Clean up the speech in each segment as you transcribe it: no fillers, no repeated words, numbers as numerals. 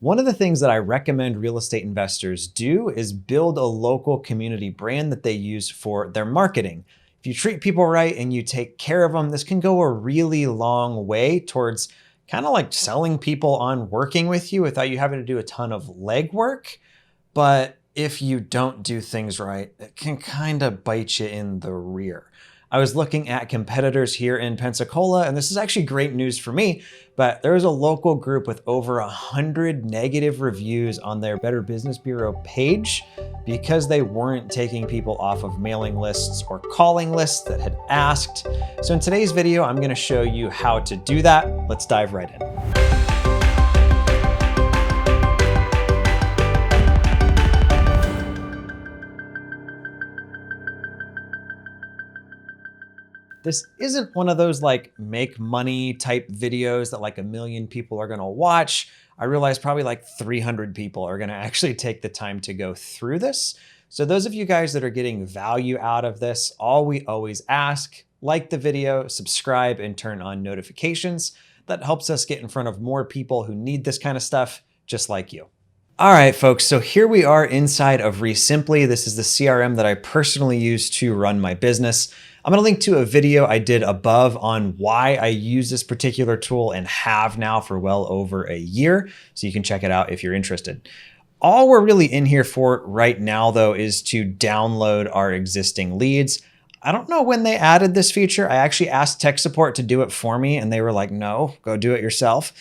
One of the things that I recommend real estate investors do is build a local community brand that they use for their marketing. If you treat people right and you take care of them, this can go a really long way towards kind of like selling people on working with you without you having to do a ton of legwork. But if you don't do things right, it can kind of bite you in the rear. I was looking at competitors here in Pensacola, and this is actually great news for me, but there was a local group with over 100 negative reviews on their Better Business Bureau page because they weren't taking people off of mailing lists or calling lists that had asked. So in today's video, I'm gonna show you how to do that. Let's dive right in. This isn't one of those like make money type videos that like 1 million people are gonna watch. I realize probably like 300 people are gonna actually take the time to go through this. So those of you guys that are getting value out of this, all we always ask, like the video, subscribe, and turn on notifications. That helps us get in front of more people who need this kind of stuff, just like you. All right, folks, so here we are inside of Resimpli. This is the CRM that I personally use to run my business. I'm gonna link to a video I did above on why I use this particular tool and have now for well over a year, so you can check it out if you're interested. All we're really in here for right now, though, is to download our existing leads. I don't know when they added this feature. I actually asked tech support to do it for me, and they were like, no, go do it yourself.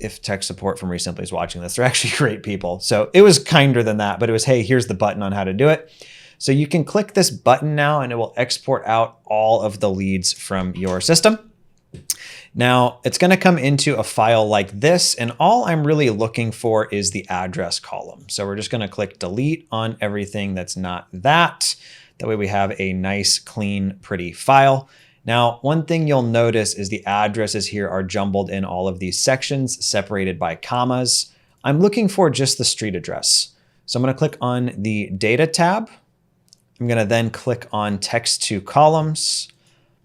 If tech support from Resimpli is watching this, they're actually great people. So it was kinder than that, but it was, hey, here's the button on how to do it. So you can click this button now and it will export out all of the leads from your system. Now it's gonna come into a file like this, and all I'm really looking for is the address column. So we're just gonna click delete on everything that's not that. That way we have a nice, clean, pretty file. Now, one thing you'll notice is the addresses here are jumbled in all of these sections, separated by commas. I'm looking for just the street address. So I'm gonna click on the data tab. I'm gonna then click on text to columns,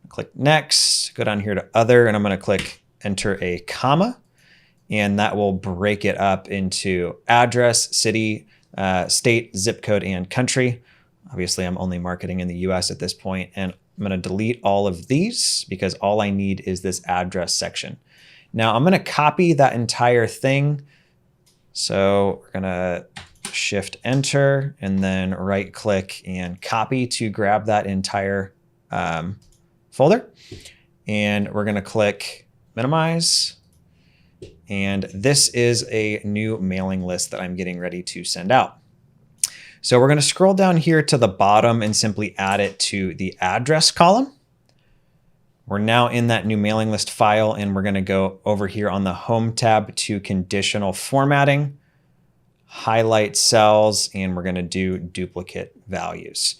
click next, go down here to other, and I'm gonna click enter a comma, and that will break it up into address, city, state, zip code, and country. Obviously, I'm only marketing in the US at this point, and I'm gonna delete all of these because all I need is this address section. Now I'm gonna copy that entire thing. So we're gonna shift enter and then right click and copy to grab that entire folder. And we're gonna click minimize. And this is a new mailing list that I'm getting ready to send out. So we're gonna scroll down here to the bottom and simply add it to the address column. We're now in that new mailing list file, and we're gonna go over here on the home tab to conditional formatting, highlight cells, and we're gonna do duplicate values.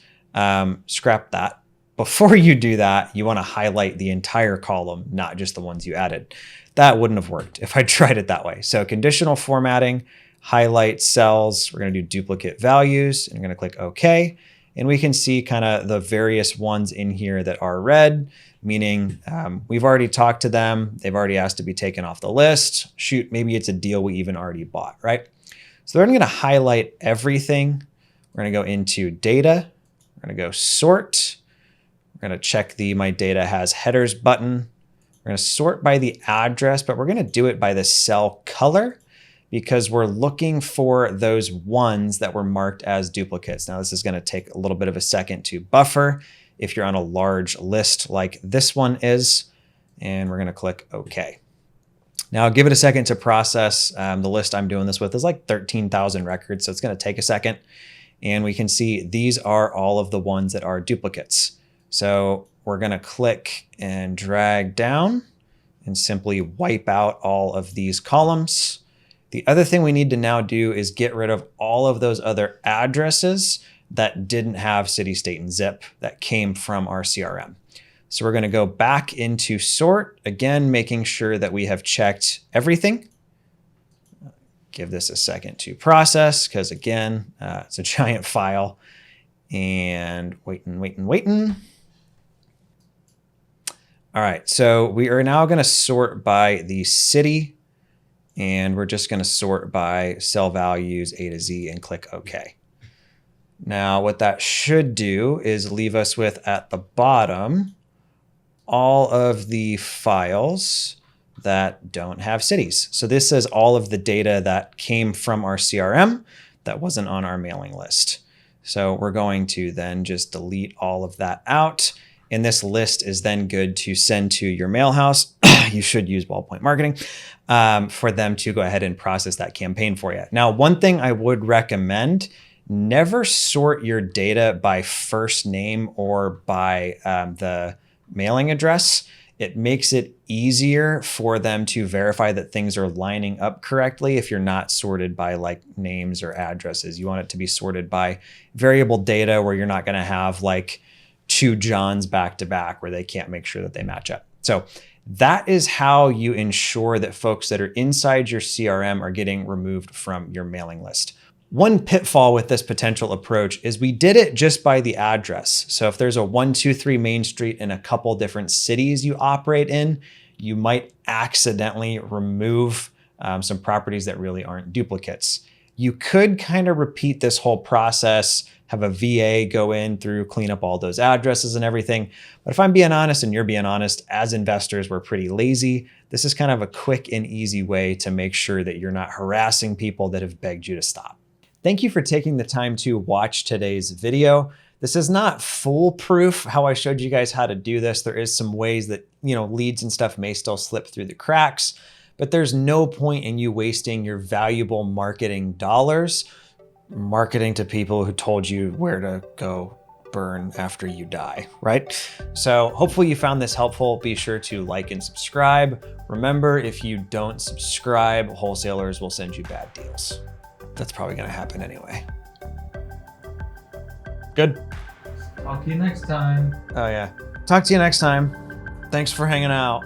Scrap that. Before you do that, you wanna highlight the entire column, not just the ones you added. That wouldn't have worked if I tried it that way. So conditional formatting, highlight cells, we're gonna do duplicate values, and I'm gonna click OK. And we can see kind of the various ones in here that are red, meaning we've already talked to them. They've already asked to be taken off the list. Shoot, maybe it's a deal we even already bought, right? So then I'm gonna highlight everything. We're gonna go into data. We're gonna go sort. We're gonna check the my data has headers button. We're gonna sort by the address, but we're gonna do it by the cell color because we're looking for those ones that were marked as duplicates. Now this is gonna take a little bit of a second to buffer if you're on a large list like this one is, and we're gonna click OK. Now give it a second to process. The list I'm doing this with is like 13,000 records, so it's gonna take a second. And we can see these are all of the ones that are duplicates. So we're gonna click and drag down and simply wipe out all of these columns. The other thing we need to now do is get rid of all of those other addresses that didn't have city, state, and zip that came from our CRM. So we're gonna go back into sort, again, making sure that we have checked everything. Give this a second to process, because again, it's a giant file. And waiting. All right, so we are now gonna sort by the city And we're just going to sort by cell values A to Z and click OK. Now, what that should do is leave us with, at the bottom, all of the files that don't have cities. So this is all of the data that came from our CRM that wasn't on our mailing list. So we're going to then just delete all of that out. And this list is then good to send to your mail house. You should use Ballpoint Marketing for them to go ahead and process that campaign for you. Now, one thing I would recommend, never sort your data by first name or by the mailing address. It makes it easier for them to verify that things are lining up correctly if you're not sorted by like names or addresses. You want it to be sorted by variable data where you're not going to have like 2 Johns back to back where they can't make sure that they match up. So that is how you ensure that folks that are inside your CRM are getting removed from your mailing list. One pitfall with this potential approach is we did it just by the address. So if there's a 123 Main Street in a couple different cities you operate in, you might accidentally remove some properties that really aren't duplicates. You could kind of repeat this whole process, have a VA go in through, clean up all those addresses and everything. But if I'm being honest and you're being honest, as investors, we're pretty lazy. This is kind of a quick and easy way to make sure that you're not harassing people that have begged you to stop. Thank you for taking the time to watch today's video. This is not foolproof how I showed you guys how to do this. There is some ways that, leads and stuff may still slip through the cracks, but there's no point in you wasting your valuable marketing dollars marketing to people who told you where to go burn after you die, right? So hopefully you found this helpful. Be sure to like and subscribe. Remember, if you don't subscribe, wholesalers will send you bad deals. That's probably going to happen anyway. Good. Talk to you next time. Oh yeah. Talk to you next time. Thanks for hanging out.